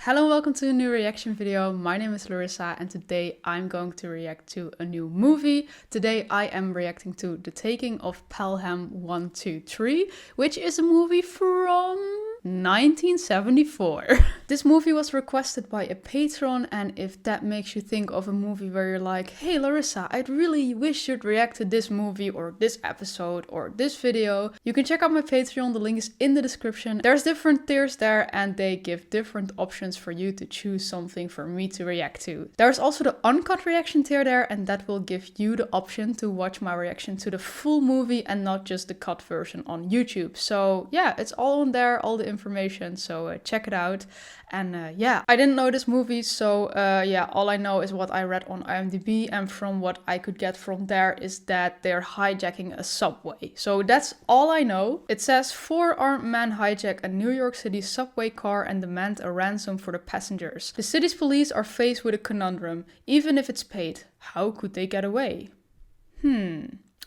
Hello, welcome to a new reaction video. My name is Larissa and today I'm going to react to a new movie. Today I am reacting to The Taking of Pelham 123, which is a movie from 1974. This movie was requested by a patron, and if that makes you think of a movie where you're like, hey Larissa, I'd really wish you'd react to this movie or this episode or this video, you can check out my Patreon, the link is in the description. There's different tiers there and they give different options for you to choose something for me to react to. There's also the uncut reaction tier there, and that will give you the option to watch my reaction to the full movie and not just the cut version on YouTube. So yeah, it's all on there, all the information, so check it out. And yeah, I didn't know this movie, so yeah, all I know is what I read on IMDb, and from what I could get from there is that they're hijacking a subway. So that's all I know. It says 4 armed men hijack a New York City subway car and demand a ransom for the passengers. The city's police are faced with a conundrum. Even if it's paid, how could they get away?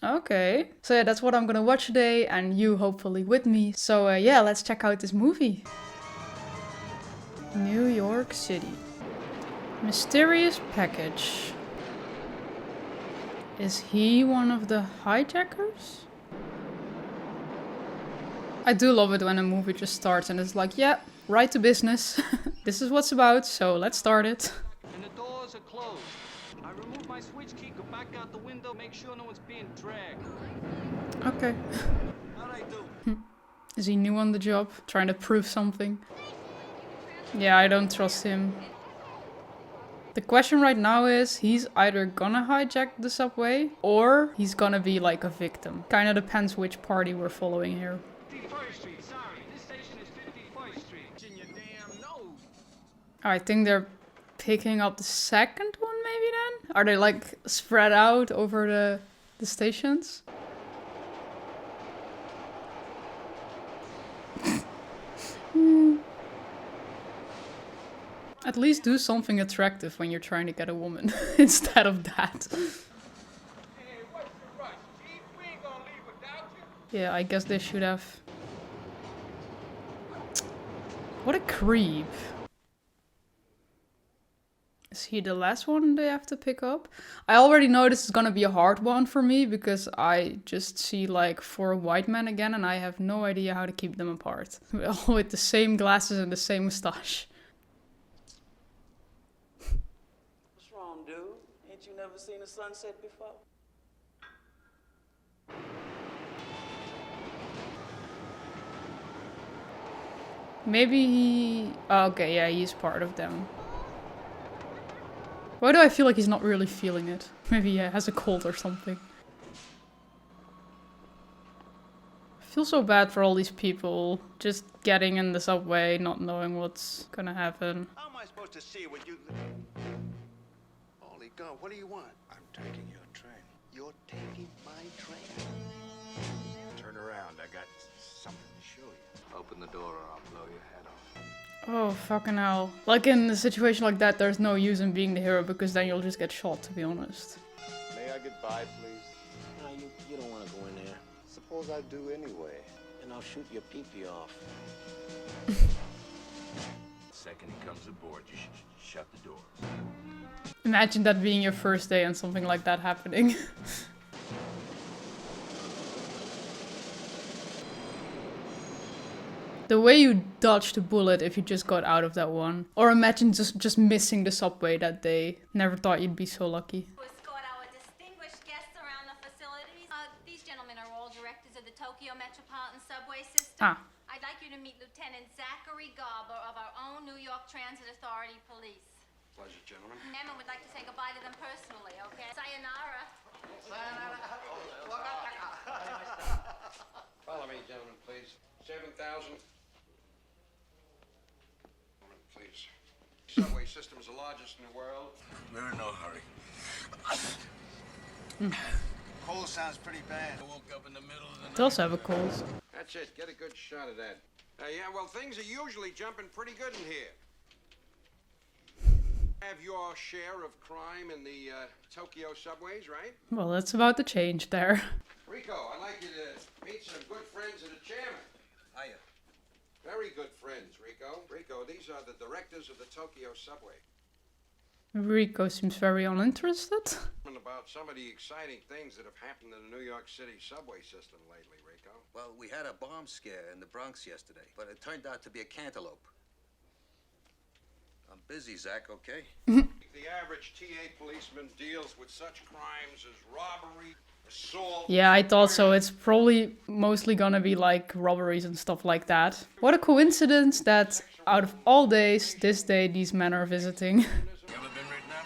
Okay. So yeah, that's what I'm gonna watch today, and you hopefully with me. So yeah, let's check out this movie. New York City. Mysterious package. Is he one of the hijackers? I do love it when a movie just starts and it's like, yeah, right to business. This is what's about, so let's start it. And the doors are closed. I remove my switch key, go back out the window, make sure no one's being dragged. Okay. How'd I do? Is he new on the job? Trying to prove something? Yeah, I don't trust him. The question right now is, he's either gonna hijack the subway or he's gonna be like a victim. Kinda depends which party we're following here. 51st Street, sorry. This station is 51st Street. In your damn nose. I think they're picking up the second one maybe then? Are they like spread out over the stations? At least do something attractive when you're trying to get a woman instead of that. Hey, what's the rush, Chief? We ain't gonna leave without you. Yeah, I guess they should have. What a creep. Is he the last one they have to pick up? I already know this is gonna be a hard one for me because I just see like 4 white men again and I have no idea how to keep them apart. All with the same glasses and the same moustache. What's wrong, dude? Ain't you never seen a sunset before? Maybe he... Oh, okay, yeah, he's part of them. Why do I feel like he's not really feeling it? Maybe he has a cold or something. I feel so bad for all these people just getting in the subway, not knowing what's gonna happen. How am I supposed to see what you... Holy God, what do you want? I'm taking your train. You're taking my train. Turn around, I got something to show you. Open the door or I'll blow your head off. Oh, fucking hell. Like in a situation like that, there's no use in being the hero because then you'll just get shot, to be honest. May I get by, please? No, you don't want to go in there. Suppose I do anyway. And I'll shoot your pee-pee off. Second he comes aboard, you should shut the doors. Imagine that being your first day and something like that happening. The way you dodged a bullet if you just got out of that one. Or imagine just missing the subway that day. Never thought you'd be so lucky. To escort our distinguished guests around the facilities. These gentlemen are all directors of the Tokyo Metropolitan Subway System. I'd like you to meet Lieutenant Zachary Garber of our own New York Transit Authority Police. Pleasure, gentlemen. Emma would like to say goodbye to them personally, okay? Sayonara. Follow me, gentlemen, please. 7,000. Please. Subway system is the largest in the world. We're in no hurry. Cold sounds pretty bad. I woke up in the middle of the They also have a cold. That's it. Get a good shot of that. Yeah, well, things are usually jumping pretty good in here. Have your share of crime in the Tokyo subways, right? Well, that's about to change there. Rico, I'd like you to meet some good friends of the chairman. Hiya. Very good friends, Rico. Rico, these are the directors of the Tokyo subway. Rico seems very uninterested. About some of the exciting things that have happened in the New York City subway system lately, Rico. Well, we had a bomb scare in the Bronx yesterday, but it turned out to be a cantaloupe. I'm busy, Zach, okay? The average TA policeman deals with such crimes as robbery, assault... Yeah, I thought so. It's probably mostly gonna be like robberies and stuff like that. What a coincidence that out of all days, this day these men are visiting. You ever been written up?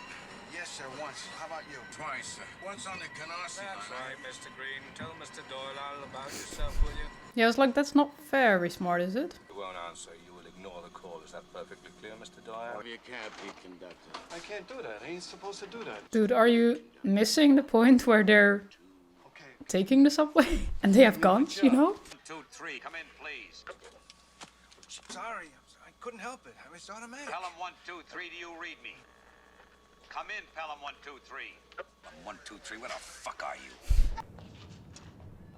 Yes, sir, once. How about you? Twice, sir. Once on the Canarsie. That's right, Mr. Green. Tell Mr. Doyle all about yourself, will you? Yeah, I was like, that's not very smart, is it? You won't answer. You will ignore the call. Is that perfectly clear, Mr. Doyle? You can't be conductor. I can't do that. I ain't supposed to do that. Dude, are you missing the point where they're Okay. taking the subway? And they have guns, you know? 2, 3, come in, please. Sorry, I couldn't help it. I was automatic. Pelham 1, 2, 3, do you read me? Come in, Pelham 1, 2, 3. 1, 2, 3, where the fuck are you?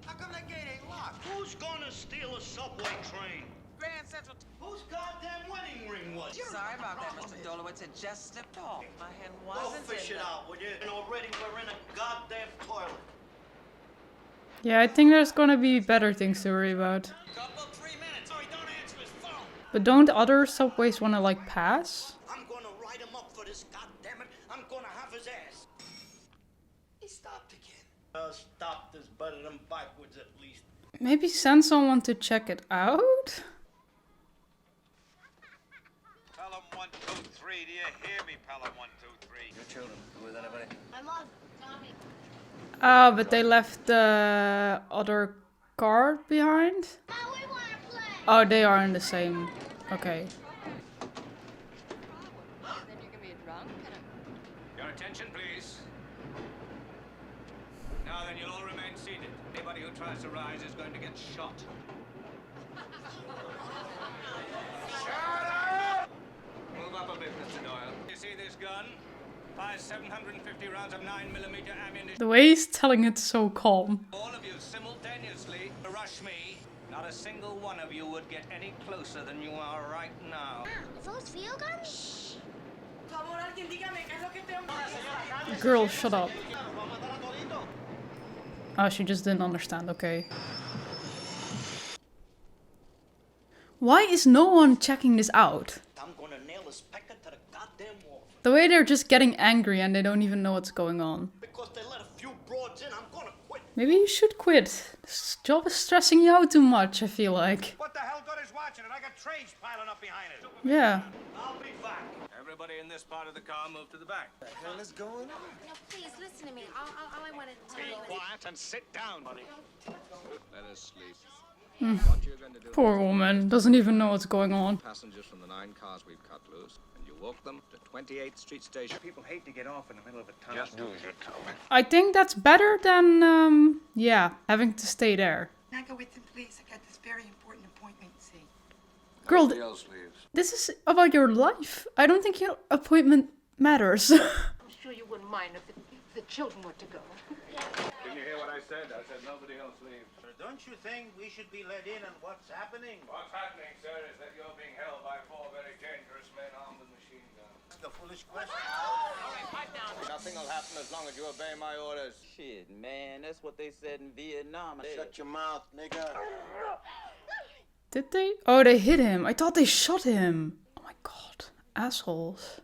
How come that gate ain't locked? Who's gonna steal a subway train? Grand Central. Whose goddamn wedding ring was it? Sorry about that, Mr. Dolowitz. It just slipped off. My hand Go wasn't fish in it the- out, would you? And already we're in a goddamn toilet. Yeah, I think there's gonna be better things to worry about. Couple 3 minutes. Oh, he don't answer his phone. But don't other subways wanna like pass? I'm gonna write him up for this, goddammit. I'm gonna have his ass. He stopped again. Stopped is better than backwards at least. Maybe send someone to check it out? Pelham 1, 2, 3, do you hear me, Pelham 1, 2, 3? Your children, with anybody? My mom, Tommy. Ah, but they left the other car behind? Oh, we want to play. Oh, they are in the same. Okay. Then you can be a drunk and Your attention, please. Now then, you'll all remain seated. Anybody who tries to rise is going to get shot. Move up a bit, Mr. Doyle. You see this gun? Fires 750 rounds of 9mm ammunition. The way he's telling it so calm. All of you simultaneously to rush me. Not a single one of you would get any closer than you are right now. Those field guns? Girl, shut up. Oh, she just didn't understand, okay. Why is no one checking this out? I'm gonna nail this pecker to the goddamn wall. The way they're just getting angry and they don't even know what's going on. Because they let a few broads in, I'm gonna quit. Maybe you should quit. This job is stressing you out too much, I feel like. What the hell good is watching it? I got trains piling up behind it. Yeah. I'll be back. Everybody in this part of the car move to the back. What the hell is going on? No, please listen to me. All I want to tell you is... Quiet and sit down, buddy. Let us sleep. What you're going to do... Poor woman. Doesn't even know what's going on. Passengers from the 9 cars we've cut loose, and you walk them to 28th Street Station. People hate to get off in the middle of a tunnel. Just do as you're told. I think that's better than, yeah, having to stay there. Can I go with him, please? I got this very important appointment, see. Girl, Nobody else leaves. this is about your life. I don't think your appointment matters. I'm sure you wouldn't mind if the children were to go. Didn't you hear what I said? I said nobody else leaves. Don't you think we should be let in on what's happening? What's happening, sir, is that you're being held by 4 very dangerous men armed with machine guns. That's the foolish question. Nothing will happen as long as you obey my orders. Shit, man, that's what they said in Vietnam. Shut your mouth, nigga. Did they? Oh, they hit him. I thought they shot him. Oh my god. Assholes.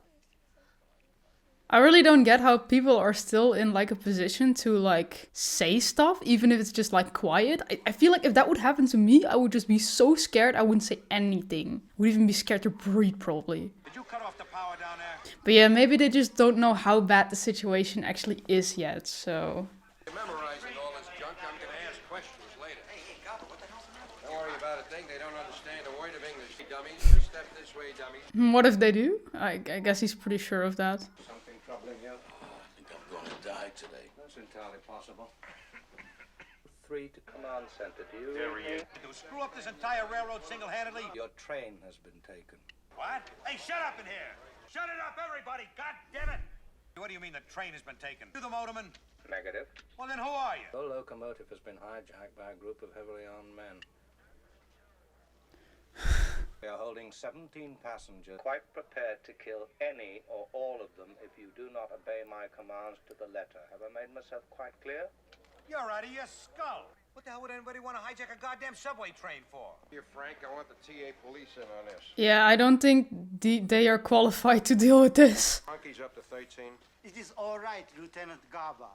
I really don't get how people are still in like a position to like say stuff, even if it's just like quiet. I feel like if that would happen to me, I would just be so scared I wouldn't say anything. Would even be scared to breathe probably. Did you cut off the power down there? But yeah, maybe they just don't know how bad the situation actually is yet, so... You're memorizing all this junk. I'm going to ask questions later. Hey, Gobble, what the hell's the matter? Don't worry about a thing. They don't understand a word of English, dummies. Just step this way, dummies. What if they do? I guess he's pretty sure of that. Something troubling you? I think I'm gonna die today. That's entirely possible. 3 to command center, do you? There he is. To screw up this entire railroad single-handedly? Your train has been taken. What? Hey, shut up in here! Shut it up, everybody! God damn it! What do you mean the train has been taken? You the motorman? Negative. Well, then who are you? The locomotive has been hijacked by a group of heavily armed men. We are holding 17 passengers. Quite prepared to kill any or all of them if you do not obey my commands to the letter. Have I made myself quite clear? You're out of your skull. What the hell would anybody want to hijack a goddamn subway train for? Here, Frank, I want the TA police in on this. Yeah, I don't think they are qualified to deal with this. Monkey's up to 13. It is all right, Lieutenant Garber.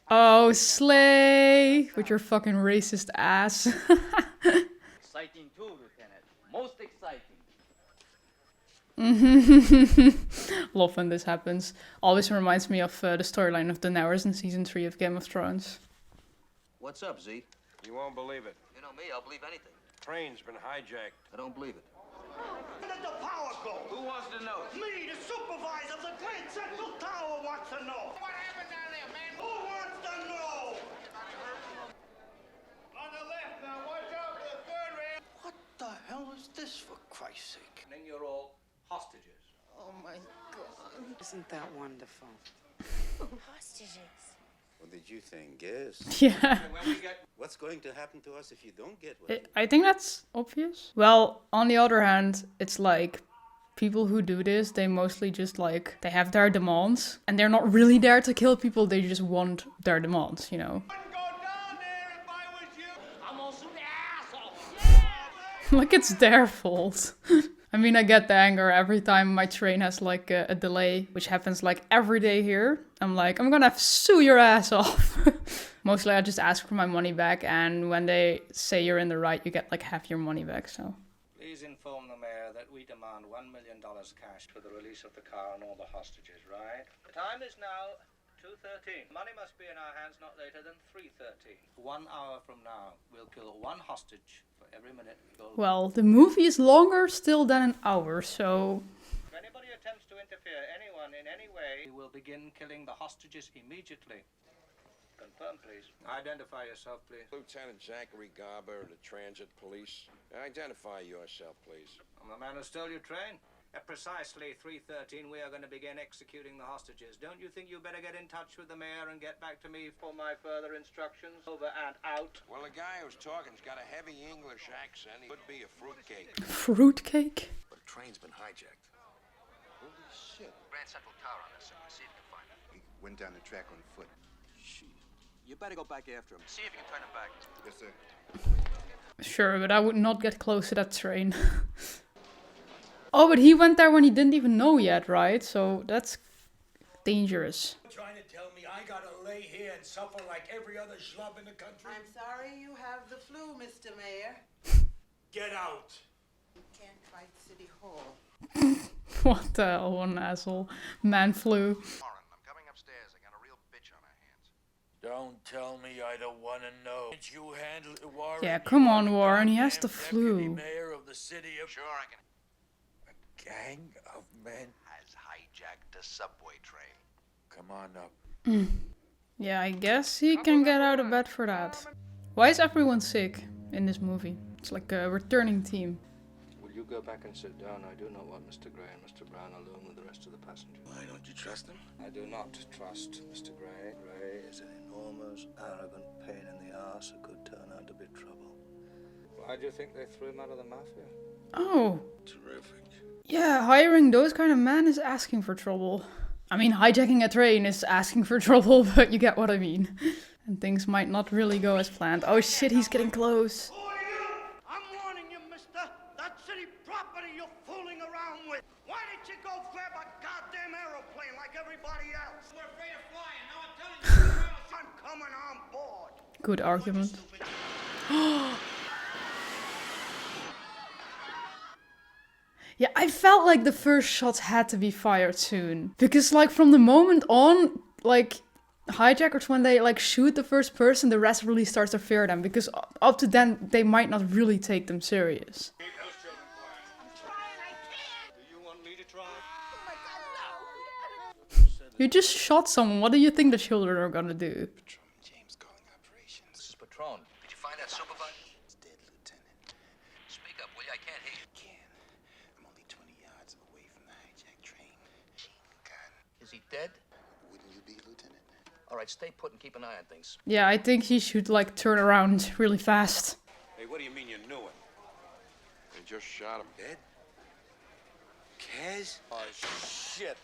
Oh, slay! With your fucking racist ass. Exciting too, Lieutenant. Most exciting. Love when this happens. Always reminds me of the storyline of Daenerys in season 3 of Game of Thrones. What's up, Z? You won't believe it. You know me, I'll believe anything. Train's been hijacked. I don't believe it. Where did the power go? Who wants to know? Me, the supervisor of the Great Central Tower, wants to know. What happened down there, man? Who wants to know? On the left, now watch out for the third rail. What the hell is this, for Christ's sake? And you're all hostages. Oh my God. Isn't that wonderful? Hostages. What did you think? Yes. Yeah. What's going to happen to us if you don't get what I think that's obvious. Well, on the other hand, it's like people who do this, they mostly just like, they have their demands and they're not really there to kill people, they just want their demands, you know. I'm also the asshole. Like it's their fault. I mean, I get the anger every time my train has like a delay, which happens like every day here. I'm like, I'm gonna have to sue your ass off. Mostly I just ask for my money back, and when they say you're in the right, you get like half your money back, so. Please inform the mayor that we demand $1 million cash for the release of the car and all the hostages, right? The time is now 2:13. Money must be in our hands not later than 3:13. 1 hour from now, we'll kill one hostage for every minute we go. Well, the movie is longer still than an hour, so... If anybody attempts to interfere, anyone in any way, we will begin killing the hostages immediately. Confirm, please. Identify yourself, please. Lieutenant Zachary Garber of the Transit Police. Identify yourself, please. I'm the man who stole your train. At precisely 3:13, we are going to begin executing the hostages. Don't you think you better get in touch with the mayor and get back to me for my further instructions? Over and out. Well, the guy who's talking's got a heavy English accent. He could be a fruitcake. Fruitcake? But a train's been hijacked. Holy shit. Grand Central Tower on this, see if you can find him. He went down the track on foot. You better go back after him. See if you can turn him back. Yes, sir. Sure, but I would not get close to that train. Oh, but he went there when he didn't even know yet, right? So that's dangerous. Trying to tell me I gotta lay here and suffer like every other schlub in the country? I'm sorry you have the flu, Mr. Mayor. Get out. You can't fight City Hall. What the hell, one asshole. Man flu. Warren, I'm coming upstairs. I got a real bitch on our hands. Don't tell me I don't want to know. Did you handle it, Warren? Yeah, come on, Warren. He has the flu. Mayor of the city of... Sure, I can. A gang of men Has hijacked a subway train. come on up. Yeah, I guess he can get out of bed for that. Why is everyone sick in this movie? It's like a returning team. Will you go back and sit down? I do not want Mr. Gray and Mr. Brown alone with the rest of the passengers. Why don't you trust him? I do not trust Mr. Gray. Gray is an enormous, arrogant pain in the ass who could turn out to be trouble. Why do you think they threw him out of the mafia? Oh. Terrific. Yeah, hiring those kind of men is asking for trouble. I mean, hijacking a train is asking for trouble, but you get what I mean. And things might not really go as planned. Oh shit, he's getting close. Who are you? I'm warning you, mister. That city property you're fooling around with. Why didn't you go grab a goddamn aeroplane like everybody else? We're afraid of flying. Now I'm telling you, I'm coming on board. Good argument. Yeah, I felt like the first shots had to be fired soon. Because like from the moment on, like hijackers, when they like shoot the first person, the rest really starts to fear them. Because up to then, they might not really take them serious. You just shot someone, what do you think the children are gonna do? James calling operations. This is Patron. Did you find that supervisor? It's dead, Lieutenant. Speak up, will you? I can't hear you. Can. I'm only 20 yards away from the hijacked train. God. Is he dead? Wouldn't you be, Lieutenant? All right, stay put and keep an eye on things. Yeah, I think he should like turn around really fast. Hey, what do you mean you knew it? Heard just shot him dead. Kaz? Oh, shit.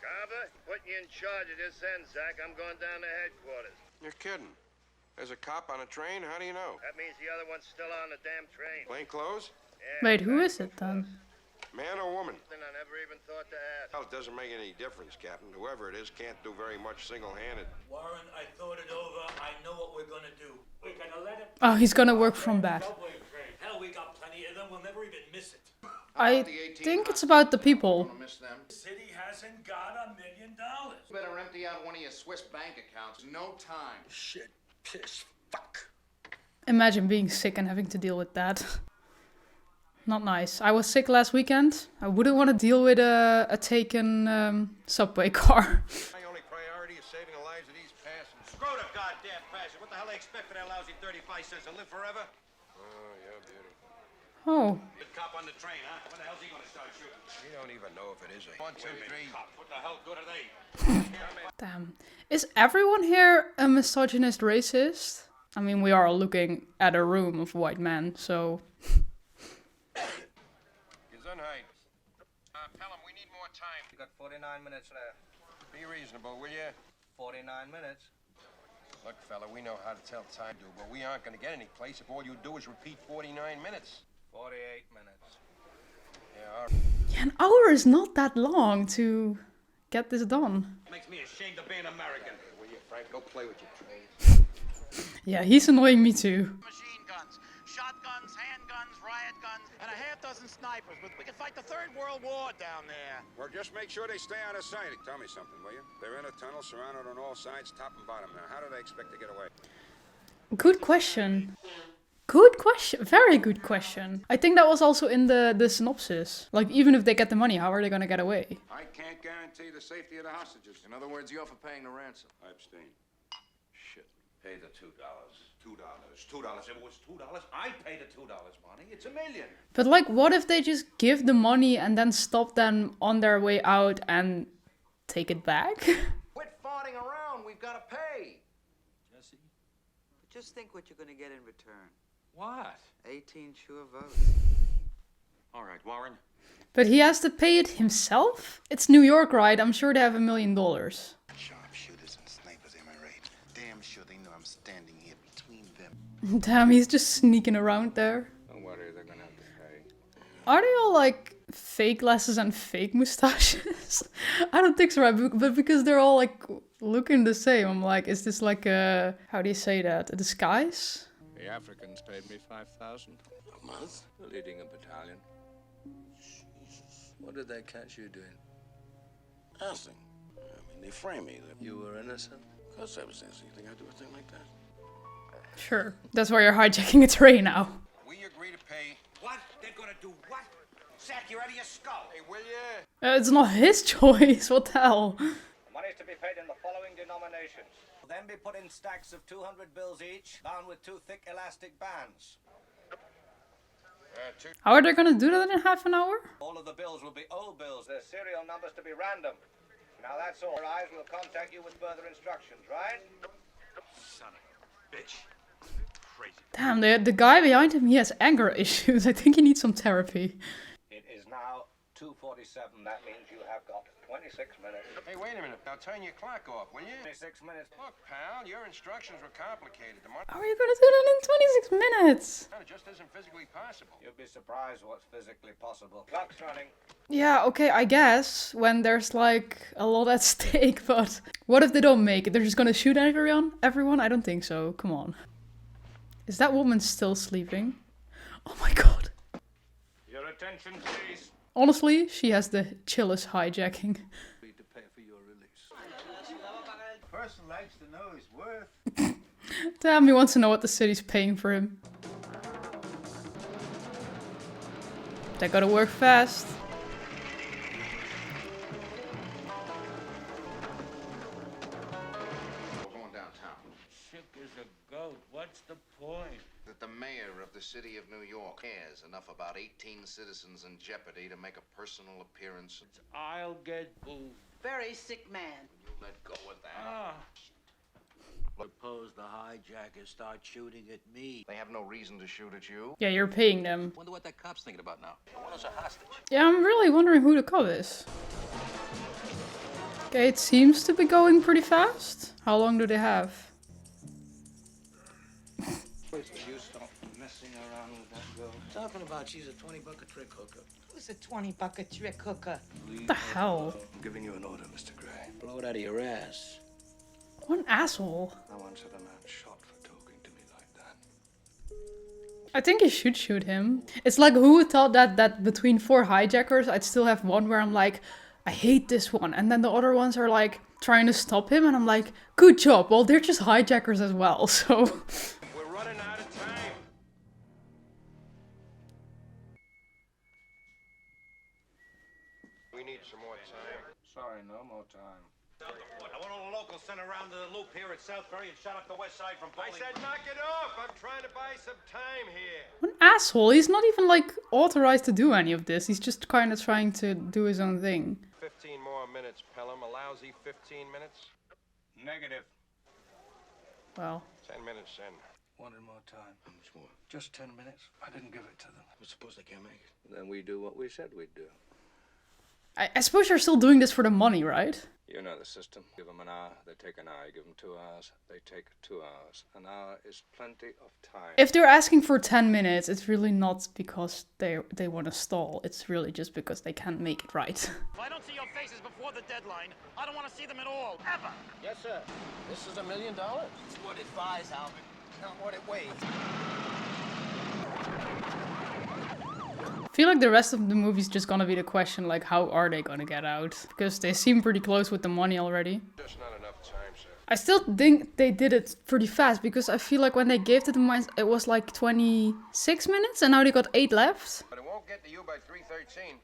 Garber, putting you in charge of this end, Zach. I'm going down to headquarters. You're kidding. There's a cop on a train? How do you know? That means the other one's still on the damn train. Plain clothes? Yeah, Wait, who is it then? Man or woman? I never even thought to ask. Well, it doesn't make any difference, Captain. Whoever it is can't do very much single-handed. Warren, I thought it over. I know what we're gonna do. We're gonna let it... Oh, he's gonna work from back. Hell, we got plenty of them. We'll never even miss it. I think it's about the people. The city hasn't got $1 million. Better empty out one of your Swiss bank accounts. No time. Shit, piss, fuck. Imagine being sick and having to deal with that. Not nice. I was sick last weekend. I wouldn't want to deal with a taken subway car. My only priority is saving the lives of these passengers. Screw the goddamn passion. What the hell they expect for their lousy 35 cents to live forever? Oh, yeah, beautiful. Oh. The cop on the train, huh? When the hell's he gonna start shooting? We don't even know if it is a 1, 2, 3. Cop, what the hell good are they? Damn. Is everyone here a misogynist racist? I mean, we are looking at a room of white men, so... Gesundheit. Pelham, we need more time. You got 49 minutes left. Be reasonable, will you? 49 minutes. Look, fella, we know how to tell time, dude, but we aren't gonna get any place if all you do is repeat 49 minutes. 48 minutes. Yeah, all right. Yeah, an hour is not that long to get this done. Makes me ashamed of being American. Will you, Frank? Go play with your trains. Yeah, he's annoying me too. Machine guns, shotguns, handguns, riot guns, and a half dozen snipers. But we can fight the Third World War down there. Well, just make sure they stay out of sight. Tell me something, will you? They're in a tunnel surrounded on all sides, top and bottom. Now, how do they expect to get away? Good question. Good question. Very good question. I think that was also in the synopsis. Like, even if they get the money, how are they gonna get away? I can't guarantee the safety of the hostages. In other words, you're for paying the ransom. I abstain. Shit. Pay the $2. $2. $2. If it was $2, I'd pay the $2, Bonnie. It's $1 million. But like, what if they just give the money and then stop them on their way out and take it back? Quit farting around. We've got to pay. Jesse? But just think what you're going to get in return. What? 18 sure votes. All right, Warren. But he has to pay it himself? It's New York, right? I'm sure they have $1 million. Sharpshooters and snipers, am I right? Damn sure they know I'm standing here between them. Damn, he's just sneaking around there. Don't worry, they're gonna have to pay. Are they all like fake glasses and fake mustaches? I don't think so, right? But because they're all like looking the same, I'm like, is this like a, how do you say that? A disguise? The Africans paid me $5,000 A month? for leading a battalion. Jesus. What did they catch you doing? Nothing. I mean, they framed me. You were innocent? Of course I was innocent. You think I'd do a thing like that? Sure. That's why you're hijacking a train now. We agree to pay. What? They're gonna do what? Zach, you're out of your skull. Hey, will ya? It's not his choice. What the hell? The money is to be paid in the following denominations. Will then be put in stacks of 200 bills each, bound with 2 thick elastic bands. How are they gonna do that in half an hour? All of the bills will be old bills. Their serial numbers to be random. Now that's all. Your eyes will contact you with further instructions, right? Son of a bitch. Crazy. Damn, the guy behind him, he has anger issues. I think he needs some therapy. It is now 2:47. That means you have got 26 minutes. Hey, wait a minute. Now turn your clock off, will you? 26 minutes. Look, pal, your instructions were complicated. The money How are you gonna do that in 26 minutes? just isn't physically possible. You'll be surprised what's physically possible. Clock's running. Yeah, okay, I guess, when there's like a lot at stake, but what if they don't make it? They're just gonna shoot everyone? I don't think so. Come on. Is that woman still sleeping? Oh my god. Your attention, please. Honestly, she has the chillest hijacking. To pay for your release. The person likes to know his worth. Damn, he wants to know what the city's paying for him. They gotta work fast. We're going downtown. Sick as a goat. What's the point? That the mayor of the city of New York cares enough about 18 citizens in jeopardy to make a personal appearance. I'll get booed. Very sick man. You let go of that. Ah. Suppose the hijackers start shooting at me. They have no reason to shoot at you. Yeah, you're paying them. Wonder what that cop's thinking about now. I want us a hostage. Yeah, I'm really wondering who the cop is. Okay, it seems to be going pretty fast. How long do they have? You stop messing around with that girl. Talking about she's a 20-buck a trick hooker. Who's a 20-buck a trick hooker? What the hell? I'm giving you an order, Mr. Gray. Blow it out of your ass. What an asshole. I once had a man shot for talking to me like that. I think you should shoot him. It's like, who thought that between 4 hijackers I'd still have one where I'm like, I hate this one. And then the other ones are like trying to stop him and I'm like, good job. Well, they're just hijackers as well, so... We're running out of time. We need some more time. Sorry, no more time. I want all the locals sent around to the loop here at South Ferry and shut up the west side from Bowling. I said knock it off. I'm trying to buy some time here. What an asshole. He's not even like authorized to do any of this. He's just kind of trying to do his own thing. 15 more minutes, Pelham. A lousy 15 minutes. Negative. Well. 10 minutes in. Wanted more time. How much more? Just 10 minutes. I didn't give it to them. But suppose they can't make it. Then we do what we said we'd do. I suppose you're still doing this for the money, right? You know the system. Give them an hour, they take an hour. Give them 2 hours, they take 2 hours. An hour is plenty of time. If they're asking for 10 minutes, it's really not because they want to stall. It's really just because they can't make it right. If I don't see your faces before the deadline, I don't want to see them at all, ever. Yes, sir. This is $1 million. It's what it buys, Albert, not what it weighs. I feel like the rest of the movie's just gonna be the question, like, how are they gonna get out? Because they seem pretty close with the money already. Just not enough time, sir. I still think they did it pretty fast, because I feel like when they gave the mines, it was like 26 minutes, and now they got 8 left. But it won't get to you by 3:13.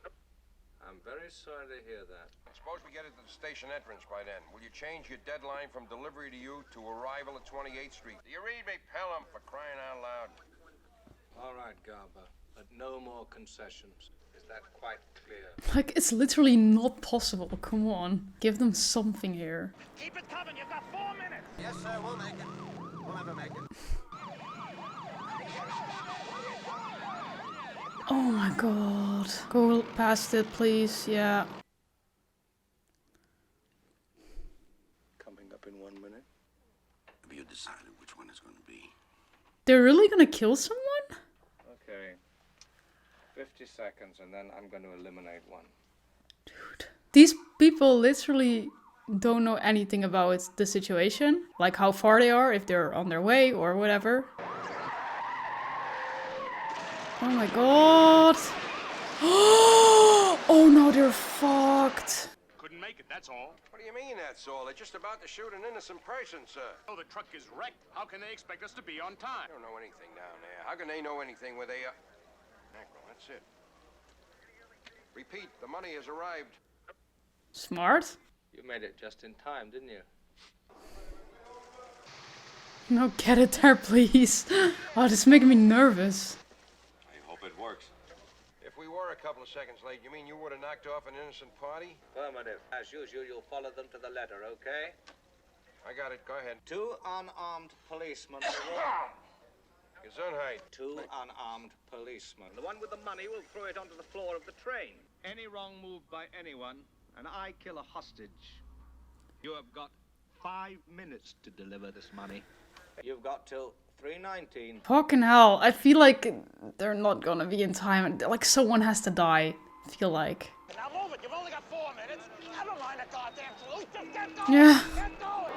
I'm very sorry to hear that. Suppose we get it to the station entrance by then. Will you change your deadline from delivery to you to arrival at 28th Street? Do you read me, Pelham, for crying out loud? All right, Garber, but no more concessions. Is that quite clear? Like, it's literally not possible. Come on. Give them something here. Keep it coming. You've got 4 minutes. Yes, sir. We'll make it. We'll never make it. Oh my god. Go past it, please. Yeah. Coming up in 1 minute. Have you decided which one it's going to be? They're really gonna kill someone? Okay. 50 seconds and then I'm going to eliminate one. Dude. These people literally don't know anything about the situation. Like how far they are, if they're on their way or whatever. Oh my god. Oh no, they're fucked. Couldn't make it, that's all. What do you mean that's all? They're just about to shoot an innocent person, sir. Oh, the truck is wrecked. How can they expect us to be on time? They don't know anything down there. How can they know anything where they are? Mackerel, that's it. Repeat, the money has arrived. Smart. You made it just in time, didn't you? No, get it there, please. Oh, this is making me nervous. I hope it works. If we were a couple of seconds late, you mean you would have knocked off an innocent party? Affirmative. As usual, you'll follow them to the letter, okay? I got it. Go ahead. 2 unarmed policemen. Gesundheit. 2 unarmed policemen. The one with the money will throw it onto the floor of the train. Any wrong move by anyone, and I kill a hostage. You have got 5 minutes to deliver this money. You've got till 3:19. Fucking hell. I feel like they're not gonna be in time. Like someone has to die. I feel like. Now move it. You've only got 4 minutes. I don't mind a goddamn salute. Just get going. Yeah. Get going.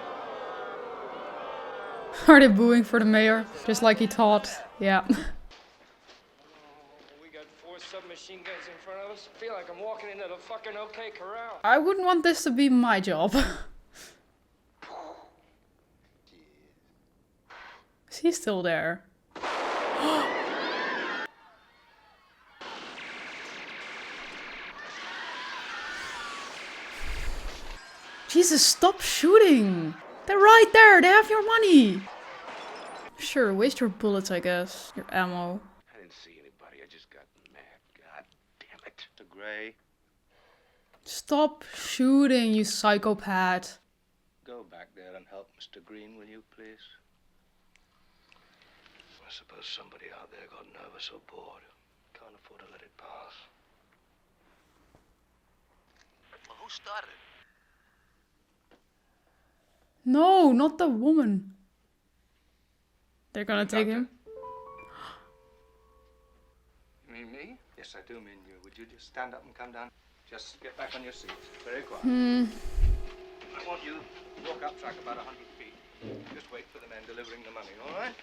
Are they booing for the mayor? Just like he thought. Yeah. We got 4 submachine guns in front of us. I feel like I'm walking into the fucking OK Corral. I wouldn't want this to be my job. Is he still there? Jesus, stop shooting! They're right there! They have your money! Sure, waste your bullets, I guess. Your ammo. I didn't see anybody. I just got mad. God damn it. To Gray. Stop shooting, you psychopath. Go back back there and help Mr. Green, will you, please? I suppose somebody out there got nervous or bored. Can't afford to let it pass. Well, who started it? No, not the woman. They're gonna take him. You mean me? Yes, I do mean you. Would you just stand up and come down? Just get back on your seat. Very quiet. I want you to walk up track about 100 feet. Just wait for the men delivering the money, all right?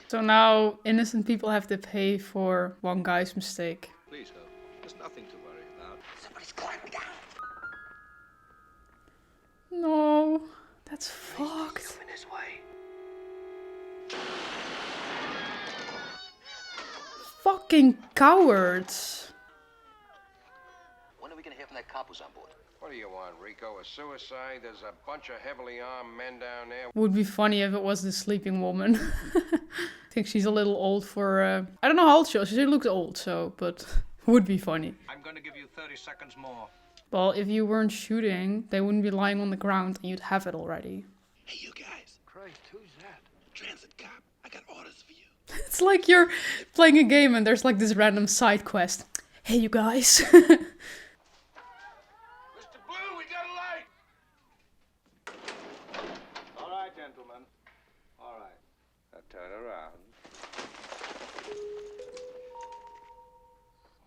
So now innocent people have to pay for one guy's mistake. Please help. There's nothing to worry about. Somebody's climbing down. No, that's fucked. Coming this way. Fucking cowards. When are we gonna hear from that cop who's on board? What do you want, Rico? A suicide? There's a bunch of heavily armed men down there. Would be funny if it was the sleeping woman. I think she's a little old for, I don't know how old she is. She looks old, so, but would be funny. I'm going to give you 30 seconds more. Well, if you weren't shooting, they wouldn't be lying on the ground and you'd have it already. Hey, you guys. Christ, who's that? Transit cop. I got orders for you. It's like you're playing a game and there's like this random side quest. Hey, you guys. Mr. Blue, we got a light! All right, gentlemen. All right. Now turn around.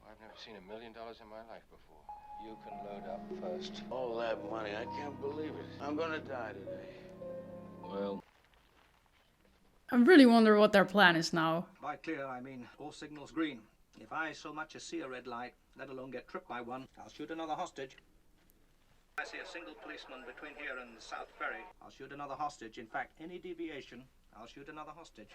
I've never seen $1 million in my life before. You can load up first. All that money, I can't believe it. I'm gonna die today. Well, I really wonder what their plan is now. by clear, I mean all signals green. If I so much as see a red light, let alone get tripped by one, I'll shoot another hostage. If I see a single policeman between here and the South Ferry, I'll shoot another hostage. In fact, any deviation, I'll shoot another hostage.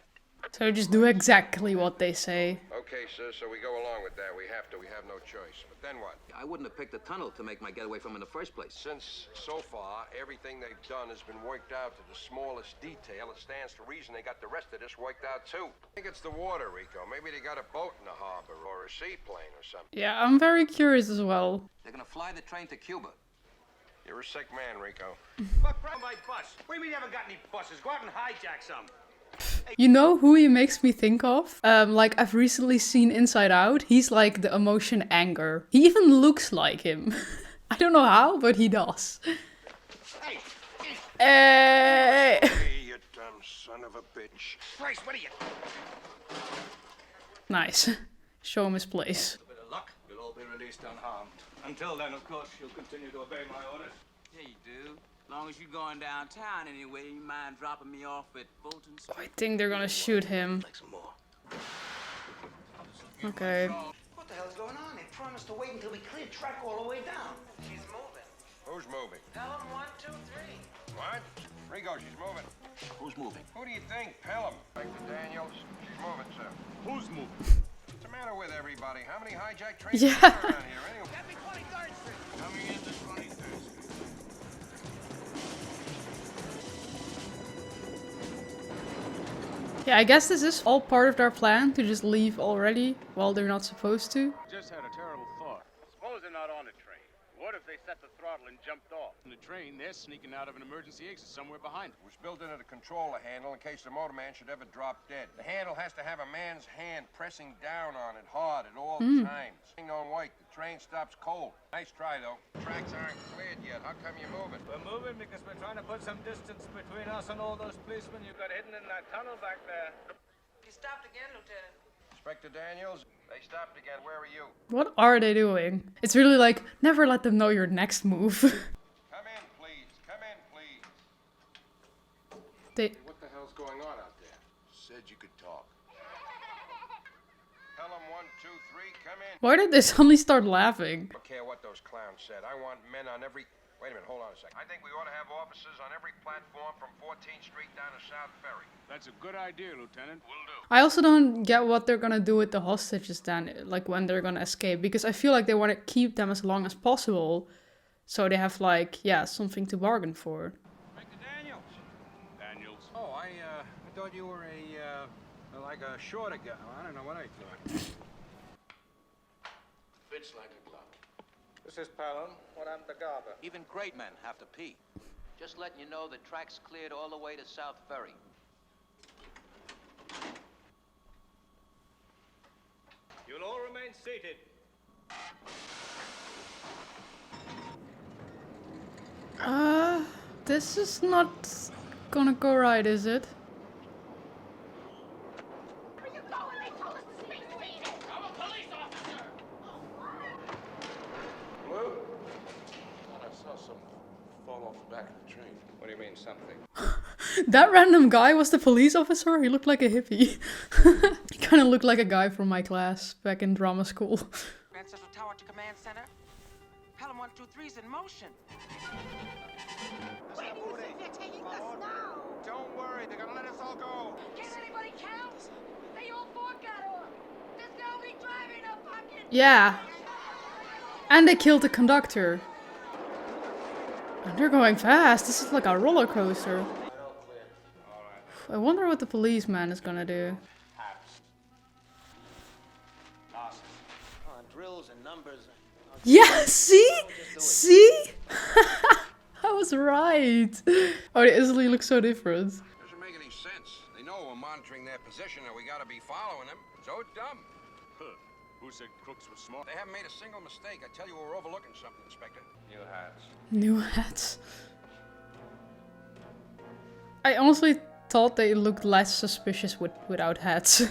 So just do exactly what they say. Okay, sir, so we go along with that. We have no choice. But then what? I wouldn't have picked the tunnel to make my getaway from in the first place. Since, so far, everything they've done has been worked out to the smallest detail, it stands to reason they got the rest of this worked out, too. I think it's the water, Rico. Maybe they got a boat in the harbor or a seaplane or something. Yeah, I'm very curious as well. They're gonna fly the train to Cuba. You're a sick man, Rico. Fuck my bus. What do you mean you haven't got any buses? Go out and hijack some. You know who he makes me think of? Like I've recently seen Inside Out. He's like the emotion anger. He even looks like him. I don't know how, but he does. Hey! Hey! Hey, you dumb son of a bitch. Christ, what are you? Nice. Show him his place. With a bit of luck, you'll all be released unharmed. Until then, of course, you'll continue to obey my orders. Yeah, you do. As long as you're going downtown anyway, you mind dropping me off at Fulton Street? I think they're gonna shoot him. Like some more. Okay. What the hell's going on? They promised to wait until we cleared track all the way down. She's moving. Who's moving? Pelham 1, 2, 3. What? Rico, she's moving. Who's moving? Who do you think? Pelham. Inspector Daniels. She's moving, sir. Who's moving? What's the matter with everybody? How many hijacked trains Yeah. are there around here anyway? That'd be 23rd Street. Coming into 23rd Street. Yeah, I guess this is all part of their plan to just leave already while they're not supposed to. Just had a terrible thought. Suppose they're not on a train. What if they set the throttle and jumped off? On the train, they're sneaking out of an emergency exit somewhere behind It was built into the controller handle in case the motorman should ever drop dead. The handle has to have a man's hand pressing down on it hard at all times. Thing don't wait. The train stops cold. Nice try, though. Tracks aren't cleared yet. How come you're moving? We're moving because we're trying to put some distance between us and all those policemen you've got hidden in that tunnel back there. You stopped again, Lieutenant. Inspector Daniels, they stopped again. Where are you? What are they doing? It's really like, never let them know your next move. Come in, please. Come in, please. They... What the hell's going on out there? Said you could talk. Pelham 1, 2, 3, come in. Why did they suddenly start laughing? I don't care what those clowns said. I want men on every... Wait a minute, hold on a second. I think we ought to have officers on every platform from 14th Street down to South Ferry. That's a good idea, Lieutenant. Will do. I also don't get what they're gonna do with the hostages then, like when they're gonna escape, because I feel like they want to keep them as long as possible, so they have like, yeah, something to bargain for. Inspector Daniels. Daniels. Oh, I thought you were like a shorter guy. I don't know what I thought. Fits like a glove. This is Pelham. What happened to Garber? Even great men have to pee. Just letting you know the track's cleared all the way to South Ferry. You'll all remain seated. This is not gonna go right, is it? Where you going? They told us to speak Swedish. I'm a police officer. Blue? I saw some fall off the back of the train. What do you mean, something? That random guy was the police officer? He looked like a hippie. He kind of looked like a guy from my class back in drama school. Grand Central Tower to Command Center. Pelham 123's in motion. Where do you think they're taking us now? Don't worry, they're gonna let us all go. Can anybody count? They all got off. There's nobody driving a fucking... Yeah. And they killed the conductor. And they're going fast. This is like a roller coaster. I wonder what the policeman is gonna do. Drills and numbers. Yeah, see? See? I was right. Oh, they instantly look so different. Doesn't make any sense. They know we're monitoring their position and we gotta be following them. So dumb. Huh. Who said crooks were smart? They haven't made a single mistake. I tell you, we're overlooking something, Inspector. New hats. New hats. I honestly thought they looked less suspicious without hats.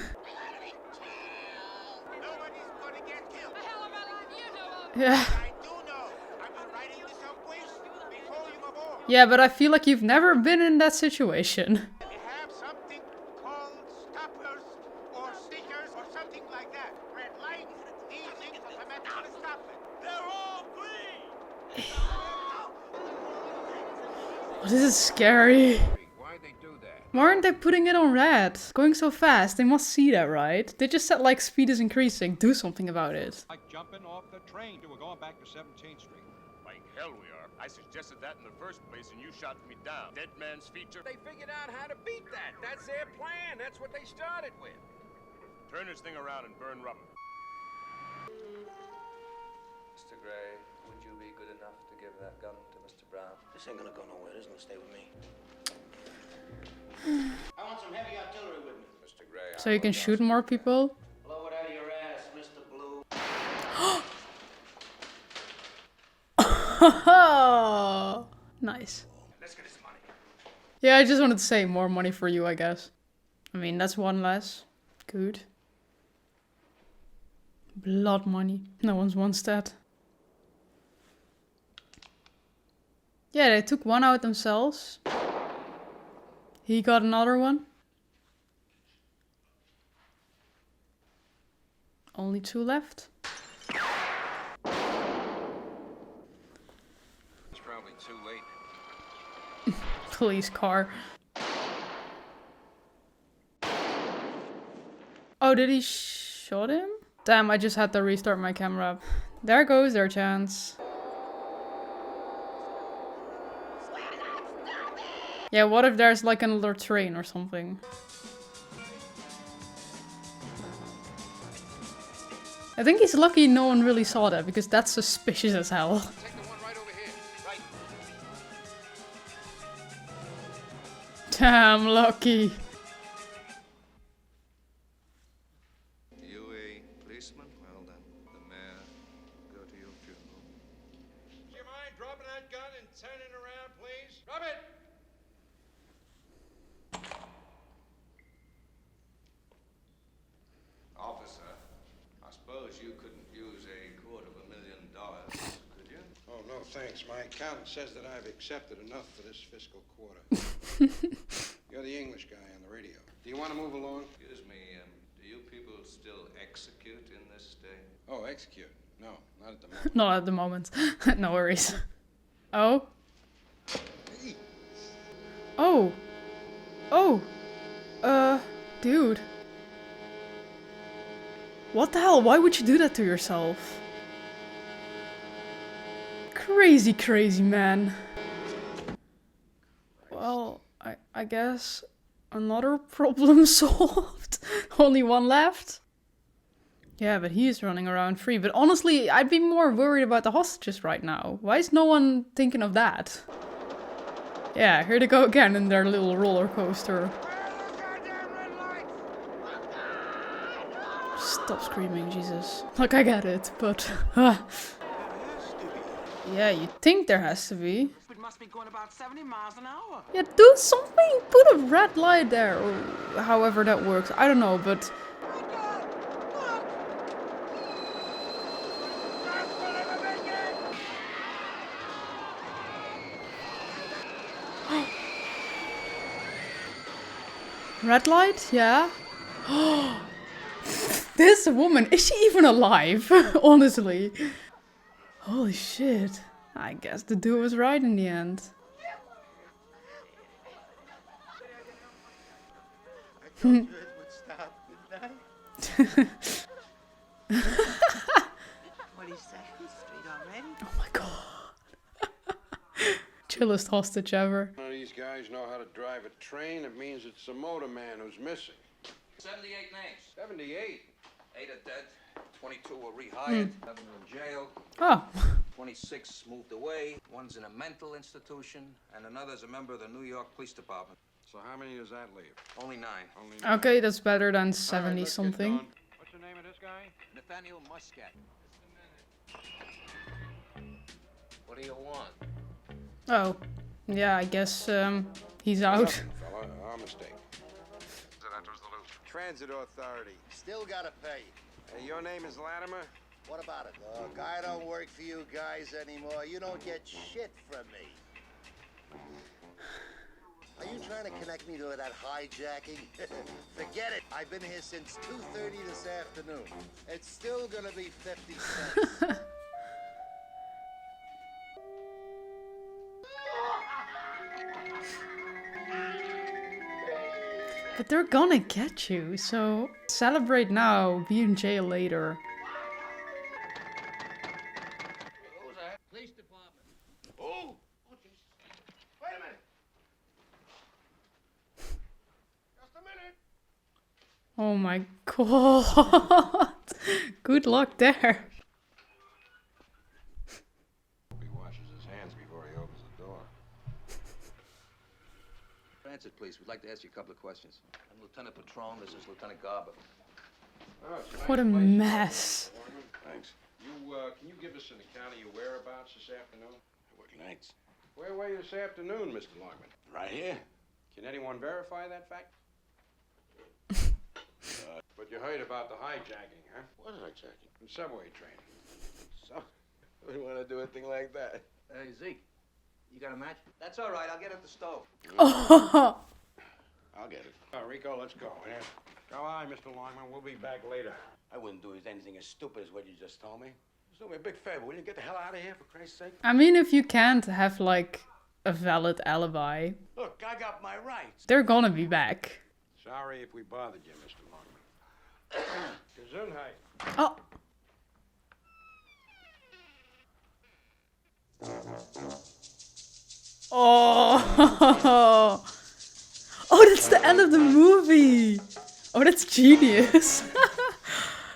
Yeah. Yeah, but I feel like you've never been in that situation. They have something called stoppers or stickers or something like that. Red light, these things are meant to stop it. They're all green! Oh, this is scary. Why'd they do that? Why aren't they putting it on red? Going so fast, they must see that, right? They just said like speed is increasing, do something about it. Like jumping off the train. We're going back to 17th Street. Like hell we are. I suggested that in the first place and you shot me down. Dead man's feature. They figured out how to beat that. That's their plan. That's what they started with. Turn this thing around and burn rubber. Mr. Gray, would you be good enough to give that gun to Mr. Brown? This ain't gonna go nowhere. This is gonna stay with me. I want some heavy artillery with me. Mr. Gray, So you can shoot more people? Blow it out of your ass, Mr. Blue. Nice. Let's get his money. Yeah, I just wanted to say more money for you, I guess. I mean, that's one less. Good. Blood money. No one wants that. Yeah, they took one out themselves. He got another one. Only two left. It's probably too late. Police car. Oh, did he shot him? Damn, I just had to restart my camera. There goes their chance. Yeah, what if there's like another train or something? I think he's lucky no one really saw that, because that's suspicious as hell. Take the one right over here. Right. Damn lucky. You a policeman? Well then, the mayor, go to your funeral. Do you mind dropping that gun and turning around, please? Drop it! Officer, I suppose you couldn't use $250,000, could you? Oh, no, thanks. My accountant says that I've accepted enough for this fiscal quarter. You're the English guy on the radio. Do you want to move along? Excuse me, do you people still execute in this state? Oh, execute? No, not at the moment. Not at the moment. No worries. Oh. Oh. Oh. Dude. What the hell? Why would you do that to yourself? Crazy, crazy man. Well, I guess another problem solved. Only one left. Yeah, but he's running around free. But honestly, I'd be more worried about the hostages right now. Why is no one thinking of that? Yeah, here they go again in their little roller coaster. Stop screaming, Jesus. Like, I get it, but... yeah, you'd think there has to be. It must be going about 70 miles an hour. Yeah, do something! Put a red light there, or however that works. I don't know, but... red light? Yeah. This woman, is she even alive? Honestly. Holy shit. I guess the dude was right in the end. I told you it would stop, didn't I? 22nd Street already? Oh my god. Chillest hostage ever. None of these guys know how to drive a train. It means it's a motor man who's missing. 78 names. 78. 8 are dead. 22 were rehired. 11 in jail. Oh. 26 moved away. One's in a mental institution, and another's a member of the New York Police Department. So how many does that leave? Only 9. Only 9. Okay, that's better than 70 something. What's the name of this guy? Nathaniel Muscat. What do you want? Oh. Yeah, I guess he's out. Fella, our mistake. Transit Authority. Still gotta pay. Hey, your name is Latimer? What about it? Look, I don't work for you guys anymore. You don't get shit from me. Are you trying to connect me to that hijacking? Forget it. I've been here since 2:30 this afternoon. It's still gonna be 50 cents. But they're gonna get you, so celebrate now, be in jail later. Police department. Oh! Jesus. Wait a minute. Just a minute. Oh my god. Good luck there. He washes his hands before he opens the door. Transit, please. We'd like to ask you a couple of questions. I'm Lieutenant Patron. This is Lieutenant Garber. Oh, it's What a nice place. mess. Thanks. Can you give us an account of your whereabouts this afternoon? What nights? Where were you this afternoon, Mr. Longman? Right here. Can anyone verify that fact? But you heard about the hijacking, huh? What hijacking? The subway train. So, we want to do a thing like that. Hey, Zeke. You got a match? That's all right. I'll get at the stove. Oh. I'll get it. Rico, let's go. Yeah. Go on, Mr. Longman. We'll be back later. I wouldn't do anything as stupid as what you just told me. Just do me a big favor. Will you get the hell out of here, for Christ's sake? I mean, if you can't have, like, a valid alibi, Look, I got my rights. they're gonna be back. Sorry if we bothered you, Mr. Longman. Gesundheit. Oh. Oh. Oh, that's the end of the movie. Oh, that's genius.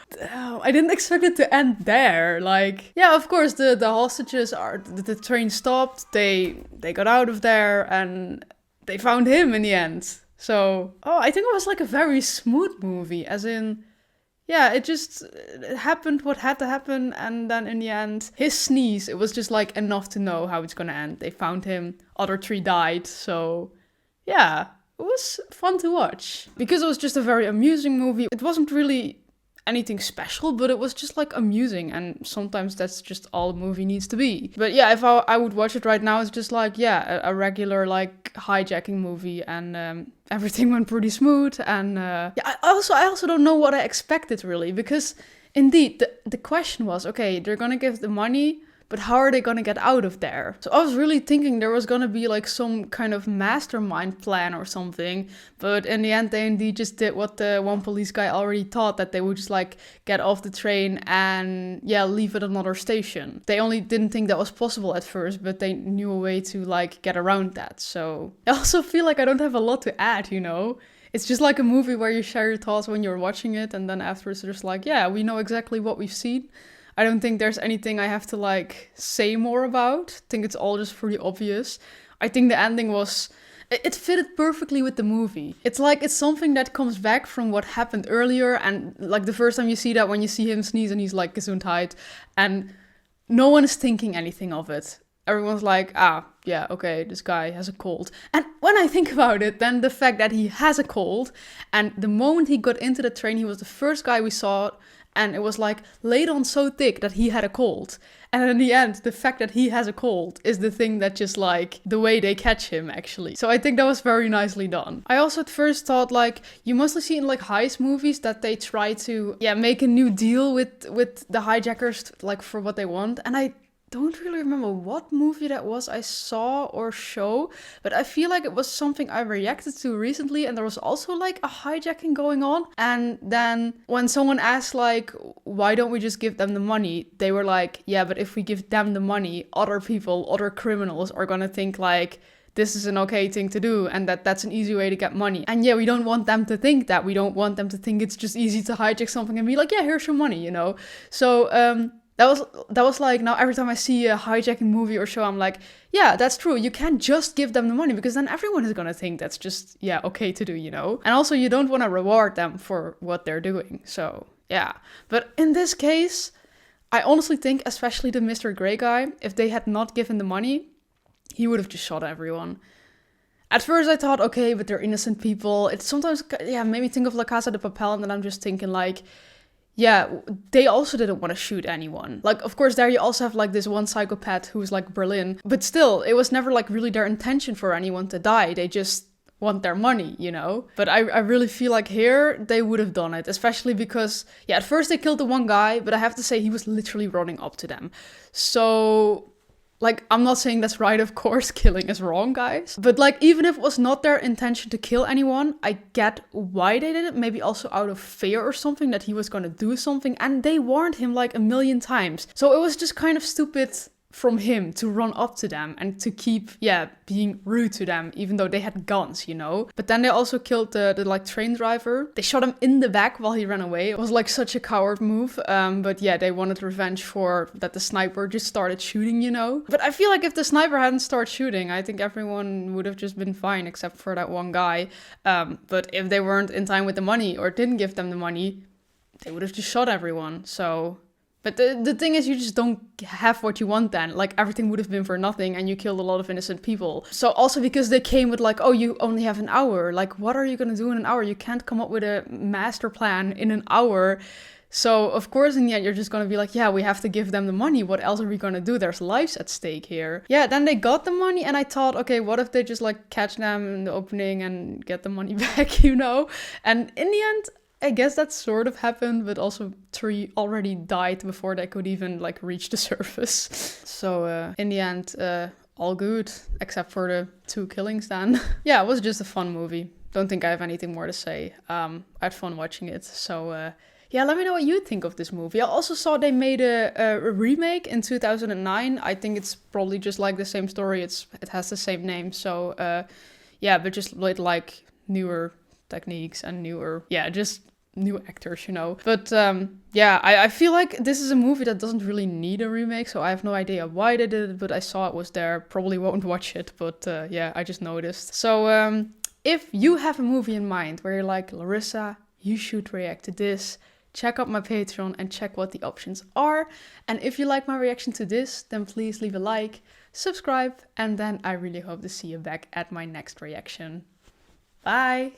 Damn, I didn't expect it to end there. Like, yeah, of course, the hostages are, the train stopped, they got out of there, and they found him in the end. So, oh, I think it was like a very smooth movie, as in, yeah, it happened what had to happen, and then in the end, his sneeze, it was just like enough to know how it's gonna end. They found him, other 3 died, so yeah, it was fun to watch. Because it was just a very amusing movie, it wasn't really anything special, but it was just like amusing, and sometimes that's just all a movie needs to be. But yeah, if I would watch it right now, it's just like, yeah, a regular like hijacking movie, and everything went pretty smooth, and yeah, I also don't know what I expected really, because indeed the question was, okay, they're gonna give the money, but how are they gonna get out of there? So I was really thinking there was gonna be like some kind of mastermind plan or something, but in the end they indeed just did what the one police guy already thought, that they would just like get off the train and yeah, leave at another station. They only didn't think that was possible at first, but they knew a way to like get around that. So I also feel like I don't have a lot to add, you know? It's just like a movie where you share your thoughts when you're watching it, and then afterwards you're just like, yeah, we know exactly what we've seen. I don't think there's anything I have to like say more about. I think it's all just pretty obvious. I think the ending was... It fitted perfectly with the movie. It's like it's something that comes back from what happened earlier. And like the first time you see that, when you see him sneeze and he's like Gesundheit. And no one is thinking anything of it. Everyone's like, yeah, okay, this guy has a cold. And when I think about it, then the fact that he has a cold, and the moment he got into the train, he was the first guy we saw, and it was like laid on so thick that he had a cold. And in the end, the fact that he has a cold is the thing that just like the way they catch him actually. So I think that was very nicely done. I also at first thought like, you mostly see in like heist movies that they try to make a new deal with the hijackers like for what they want. And I don't really remember what movie that was I saw or show, but I feel like it was something I reacted to recently, and there was also like a hijacking going on. And then when someone asked like, why don't we just give them the money? They were like, yeah, but if we give them the money, other people, other criminals are gonna think like, this is an okay thing to do, and that's an easy way to get money. And yeah, we don't want them to think that. We don't want them to think it's just easy to hijack something and be like, yeah, here's your money, you know? So, that was like, now every time I see a hijacking movie or show, I'm like, yeah, that's true. You can't just give them the money, because then everyone is gonna think that's just, okay to do, you know? And also you don't want to reward them for what they're doing. So, yeah. But in this case, I honestly think, especially the Mr. Grey guy, if they had not given the money, he would have just shot everyone. At first I thought, okay, but they're innocent people. It sometimes, made me think of La Casa de Papel, and then I'm just thinking like, yeah, they also didn't want to shoot anyone. Like, of course, there you also have like this one psychopath who's like Berlin. But still, it was never like really their intention for anyone to die. They just want their money, you know? But I really feel like here they would have done it. Especially because, at first they killed the one guy, but I have to say he was literally running up to them. So... like, I'm not saying that's right, of course, killing is wrong, guys. But, like, even if it was not their intention to kill anyone, I get why they did it. Maybe also out of fear or something, that he was gonna do something. And they warned him, like, 1,000,000 times. So it was just kind of stupid from him to run up to them and to keep, being rude to them, even though they had guns, you know? But then they also killed the like, train driver. They shot him in the back while he ran away. It was, like, such a coward move. But they wanted revenge for that the sniper just started shooting, you know? But I feel like if the sniper hadn't started shooting, I think everyone would have just been fine, except for that one guy. But if they weren't in time with the money, or didn't give them the money, they would have just shot everyone, so... But the thing is, you just don't have what you want then. Like, everything would have been for nothing, and you killed a lot of innocent people. So also because they came with like, oh, you only have an hour. Like, what are you gonna do in an hour? You can't come up with a master plan in an hour. So, of course, in the end, you're just gonna be like, yeah, we have to give them the money. What else are we gonna do? There's lives at stake here. Yeah, then they got the money, and I thought, okay, what if they just like catch them in the opening and get the money back, you know? And in the end, I guess that sort of happened, but also 3 already died before they could even like reach the surface. So in the end, all good, except for the 2 killings then. It was just a fun movie. Don't think I have anything more to say. I had fun watching it. So let me know what you think of this movie. I also saw they made a remake in 2009. I think it's probably just like the same story. It has the same name. So but just with like newer techniques and newer, just new actors, you know. But I feel like this is a movie that doesn't really need a remake, so I have no idea why they did it, but I saw it was there. Probably won't watch it, but I just noticed. So if you have a movie in mind where you're like, Larissa, you should react to this, check out my Patreon and check what the options are. And if you like my reaction to this, then please leave a like, subscribe, and then I really hope to see you back at my next reaction. Bye!